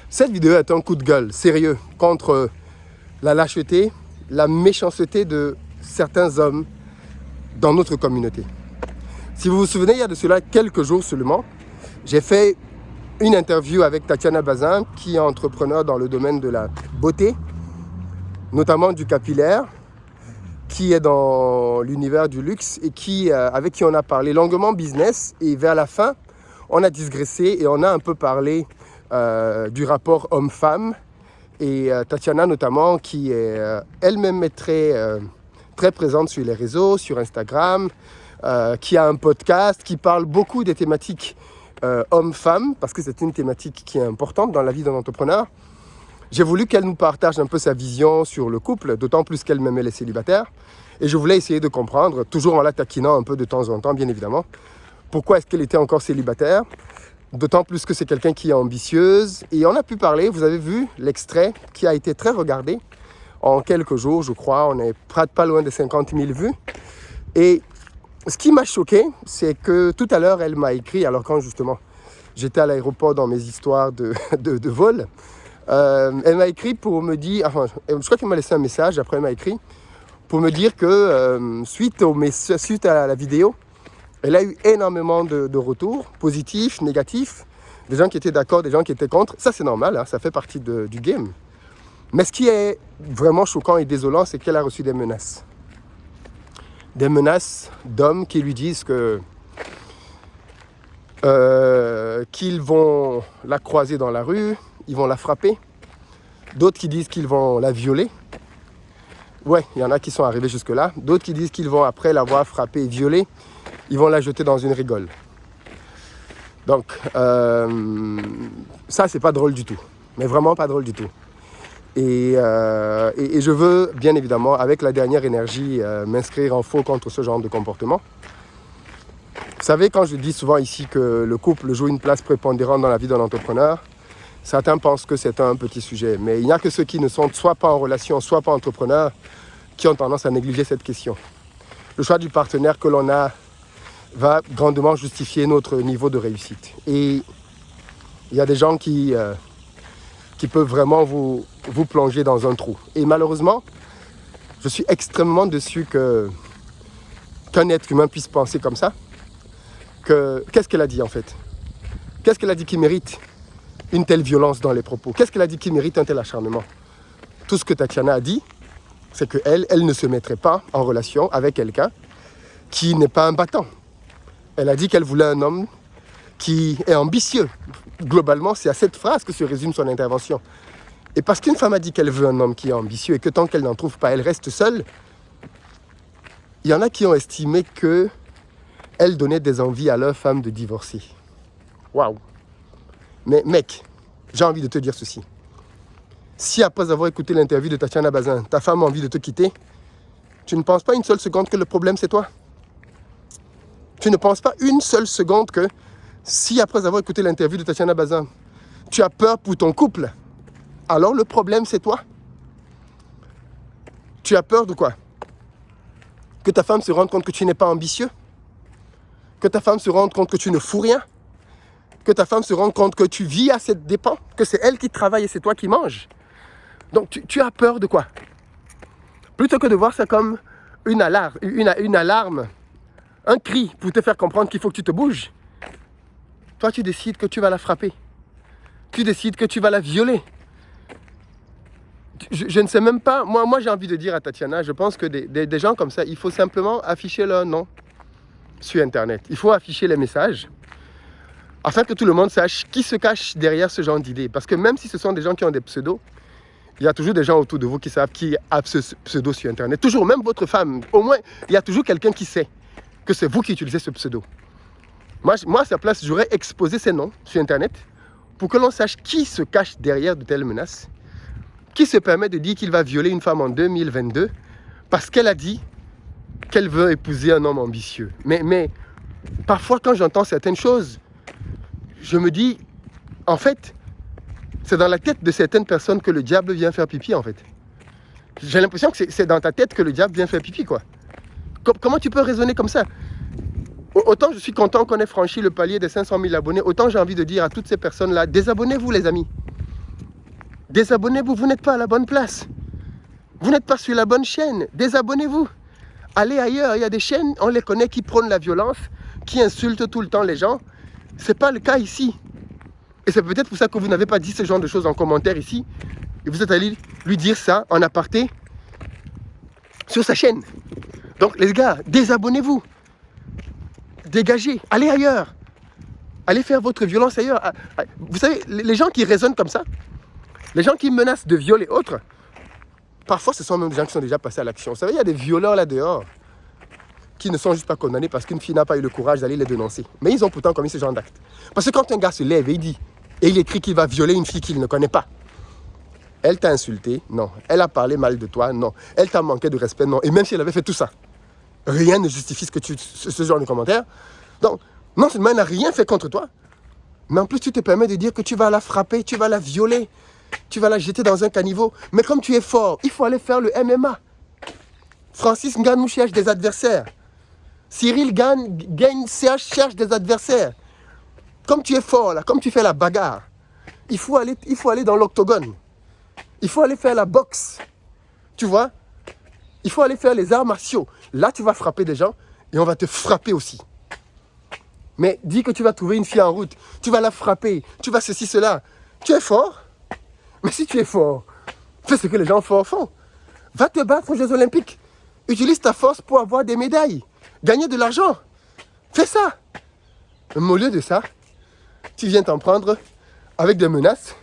Cette vidéo est un coup de gueule, sérieux, contre la lâcheté, la méchanceté de certains hommes dans notre communauté. Si vous vous souvenez, il y a de cela quelques jours seulement, j'ai fait une interview avec Tatiana Bazin, qui est entrepreneur dans le domaine de la beauté, notamment du capillaire, qui est dans l'univers du luxe et avec qui on a parlé longuement business. Et vers la fin, on a digressé et on a un peu parlé du rapport homme-femme. Et Tatiana notamment, qui est elle-même très présente sur les réseaux, sur Instagram, qui a un podcast, qui parle beaucoup des thématiques homme-femme, parce que c'est une thématique qui est importante dans la vie d'un entrepreneur. J'ai voulu qu'elle nous partage un peu sa vision sur le couple, d'autant plus qu'elle-même elle est célibataire. Et je voulais essayer de comprendre, toujours en la taquinant un peu de temps en temps, bien évidemment, pourquoi est-ce qu'elle était encore célibataire. D'autant plus que c'est quelqu'un qui est ambitieuse. Et on a pu parler, vous avez vu l'extrait qui a été très regardé en quelques jours, je crois. On est pas loin de 50 000 vues. Et ce qui m'a choqué, c'est que tout à l'heure, elle m'a écrit, alors quand justement j'étais à l'aéroport dans mes histoires de vol, elle m'a écrit pour me dire, enfin, je crois qu'elle m'a laissé un message, après elle m'a écrit, pour me dire que suite à la vidéo, elle a eu énormément de retours, positifs, négatifs, des gens qui étaient d'accord, des gens qui étaient contre. Ça, c'est normal, hein, ça fait partie du game. Mais ce qui est vraiment choquant et désolant, c'est qu'elle a reçu des menaces. Des menaces d'hommes qui lui disent qu'ils vont la croiser dans la rue, ils vont la frapper. D'autres qui disent qu'ils vont la violer. Ouais, il y en a qui sont arrivés jusque-là. D'autres qui disent qu'ils vont, après l'avoir frappée et violée, ils vont la jeter dans une rigole. Donc, ça, c'est pas drôle du tout. Mais vraiment pas drôle du tout. Et je veux, bien évidemment, avec la dernière énergie, m'inscrire en faux contre ce genre de comportement. Vous savez, quand je dis souvent ici que le couple joue une place prépondérante dans la vie d'un entrepreneur, certains pensent que c'est un petit sujet. Mais il n'y a que ceux qui ne sont soit pas en relation, soit pas entrepreneurs, qui ont tendance à négliger cette question. Le choix du partenaire que l'on a va grandement justifier notre niveau de réussite. Et il y a des gens qui peuvent vraiment vous plonger dans un trou. Et malheureusement, je suis extrêmement déçu qu'un être humain puisse penser comme ça. Qu'est-ce qu'elle a dit en fait? Qu'est-ce qu'elle a dit qui mérite une telle violence dans les propos? Qu'est-ce qu'elle a dit qui mérite un tel acharnement? Tout ce que Tatiana a dit, c'est qu'elle ne se mettrait pas en relation avec quelqu'un qui n'est pas un battant. Elle a dit qu'elle voulait un homme qui est ambitieux. Globalement, c'est à cette phrase que se résume son intervention. Et parce qu'une femme a dit qu'elle veut un homme qui est ambitieux et que tant qu'elle n'en trouve pas, elle reste seule, il y en a qui ont estimé qu'elle donnait des envies à leur femme de divorcer. Waouh! Mais mec, j'ai envie de te dire ceci. Si après avoir écouté l'interview de Tatiana Bazin, ta femme a envie de te quitter, tu ne penses pas une seule seconde que le problème c'est toi? Tu ne penses pas une seule seconde que si après avoir écouté l'interview de Tatiana Bazin, tu as peur pour ton couple, alors le problème c'est toi? Tu as peur de quoi? Que ta femme se rende compte que tu n'es pas ambitieux? Que ta femme se rende compte que tu ne fous rien? Que ta femme se rende compte que tu vis à ses dépens? Que c'est elle qui travaille et c'est toi qui manges? Donc tu as peur de quoi? Plutôt que de voir ça comme une alarme, un cri pour te faire comprendre qu'il faut que tu te bouges, toi tu décides que tu vas la frapper. Tu décides que tu vas la violer. Je ne sais même pas, moi j'ai envie de dire à Tatiana, je pense que des gens comme ça, il faut simplement afficher leur nom sur Internet. Il faut afficher les messages afin que tout le monde sache qui se cache derrière ce genre d'idées. Parce que même si ce sont des gens qui ont des pseudos, il y a toujours des gens autour de vous qui savent qui a ce pseudo sur Internet. Toujours, même votre femme, au moins, il y a toujours quelqu'un qui sait que c'est vous qui utilisez ce pseudo. Moi, à sa place, j'aurais exposé ces noms sur Internet pour que l'on sache qui se cache derrière de telles menaces, qui se permet de dire qu'il va violer une femme en 2022 parce qu'elle a dit qu'elle veut épouser un homme ambitieux. Mais parfois, quand j'entends certaines choses, je me dis, en fait, c'est dans la tête de certaines personnes que le diable vient faire pipi, en fait. J'ai l'impression que c'est dans ta tête que le diable vient faire pipi, quoi. Comment tu peux raisonner comme ça? Autant je suis content qu'on ait franchi le palier des 500 000 abonnés, autant j'ai envie de dire à toutes ces personnes-là, désabonnez-vous les amis. Désabonnez-vous, vous n'êtes pas à la bonne place. Vous n'êtes pas sur la bonne chaîne. Désabonnez-vous. Allez ailleurs, il y a des chaînes, on les connaît, qui prônent la violence, qui insultent tout le temps les gens. Ce n'est pas le cas ici. Et c'est peut-être pour ça que vous n'avez pas dit ce genre de choses en commentaire ici. Et vous êtes allé lui dire ça en aparté sur sa chaîne. Donc les gars, désabonnez-vous. Dégagez, allez ailleurs. Allez faire votre violence ailleurs. Vous savez, les gens qui raisonnent comme ça, les gens qui menacent de viol et autres, parfois ce sont même des gens qui sont déjà passés à l'action. Vous savez, il y a des violeurs là dehors qui ne sont juste pas condamnés parce qu'une fille n'a pas eu le courage d'aller les dénoncer. Mais ils ont pourtant commis ce genre d'acte. Parce que quand un gars se lève et il dit, et il écrit qu'il va violer une fille qu'il ne connaît pas, elle t'a insulté, non. Elle a parlé mal de toi, non. Elle t'a manqué de respect, non. Et même si elle avait fait tout ça, rien ne justifie ce genre de commentaire. Donc, non seulement elle n'a rien fait contre toi, mais en plus tu te permets de dire que tu vas la frapper, tu vas la violer, tu vas la jeter dans un caniveau. Mais comme tu es fort, il faut aller faire le MMA. Francis Ngannou cherche des adversaires. Cyril Gagne cherche des adversaires. Comme tu es fort là, comme tu fais la bagarre, il faut aller dans l'octogone. Il faut aller faire la boxe. Tu vois? Il faut aller faire les arts martiaux. Là, tu vas frapper des gens et on va te frapper aussi. Mais dis que tu vas trouver une fille en route, tu vas la frapper, tu vas ceci, cela. Tu es fort? Mais si tu es fort, fais ce que les gens forts font. Va te battre aux Jeux Olympiques. Utilise ta force pour avoir des médailles. Gagner de l'argent. Fais ça. Mais au lieu de ça, tu viens t'en prendre avec des menaces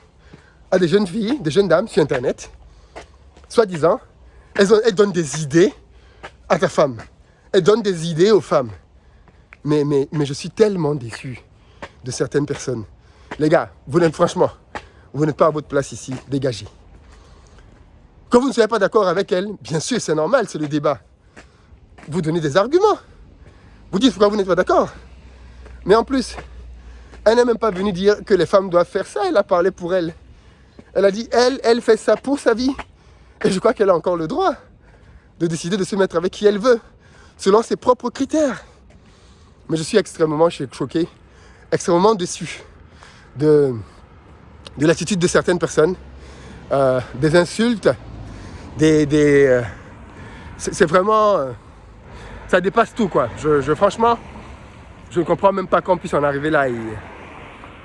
à des jeunes filles, des jeunes dames sur Internet. Soi-disant, elles donnent des idées à ta femme. Elles donnent des idées aux femmes. Mais je suis tellement déçu de certaines personnes. Les gars, franchement, vous n'êtes pas à votre place ici. Dégagez. Quand vous ne soyez pas d'accord avec elle, bien sûr, c'est normal, c'est le débat. Vous donnez des arguments. Vous dites pourquoi vous n'êtes pas d'accord. Mais en plus, elle n'est même pas venue dire que les femmes doivent faire ça. Elle a parlé pour elle. Elle a dit, elle fait ça pour sa vie. Et je crois qu'elle a encore le droit de décider de se mettre avec qui elle veut, selon ses propres critères. Mais je suis extrêmement choqué, extrêmement déçu de l'attitude de certaines personnes, des insultes, c'est vraiment... ça dépasse tout, quoi. Franchement, je ne comprends même pas qu'on puisse en arriver là.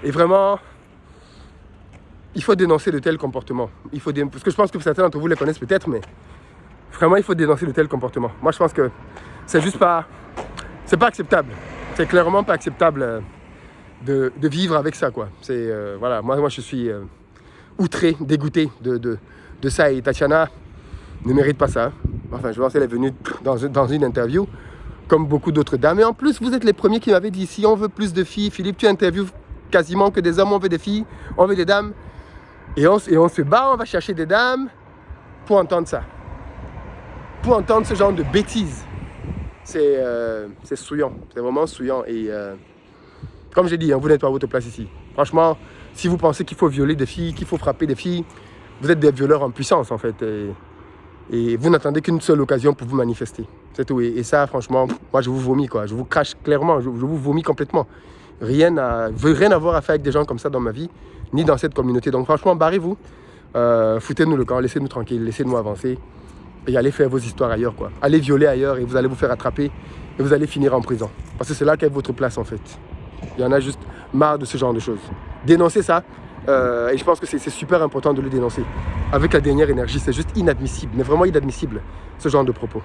Et vraiment, il faut dénoncer de tels comportements. Parce que je pense que certains d'entre vous les connaissent peut-être, mais vraiment, il faut dénoncer de tels comportements. Moi, je pense que c'est juste pas... C'est pas acceptable. C'est clairement pas acceptable de vivre avec ça, quoi. Voilà, moi, je suis outré, dégoûté de ça. Et Tatiana ne mérite pas ça. Enfin, je pense qu'elle est venue dans une interview, comme beaucoup d'autres dames. Et en plus, vous êtes les premiers qui m'avaient dit, si on veut plus de filles, Philippe, tu interviews quasiment que des hommes, on veut des filles, on veut des dames. Et on se bat, on va chercher des dames pour entendre ça. Pour entendre ce genre de bêtises. C'est souillant, c'est vraiment souillant. Et comme j'ai dit, vous n'êtes pas à votre place ici. Franchement, si vous pensez qu'il faut violer des filles, qu'il faut frapper des filles, vous êtes des violeurs en puissance en fait. Et vous n'attendez qu'une seule occasion pour vous manifester. C'est tout. Et ça, franchement, moi je vous vomis, quoi. Je vous crache clairement, je vous vomis complètement. Rien à voir à faire avec des gens comme ça dans ma vie, ni dans cette communauté. Donc franchement, barrez-vous, foutez-nous le camp, laissez-nous tranquilles, laissez-nous avancer. Et allez faire vos histoires ailleurs, quoi. Allez violer ailleurs et vous allez vous faire attraper et vous allez finir en prison. Parce que c'est là qu'est votre place en fait. Il y en a juste marre de ce genre de choses. Dénoncez ça. Et je pense que c'est super important de le dénoncer. Avec la dernière énergie, c'est juste inadmissible, mais vraiment inadmissible, ce genre de propos.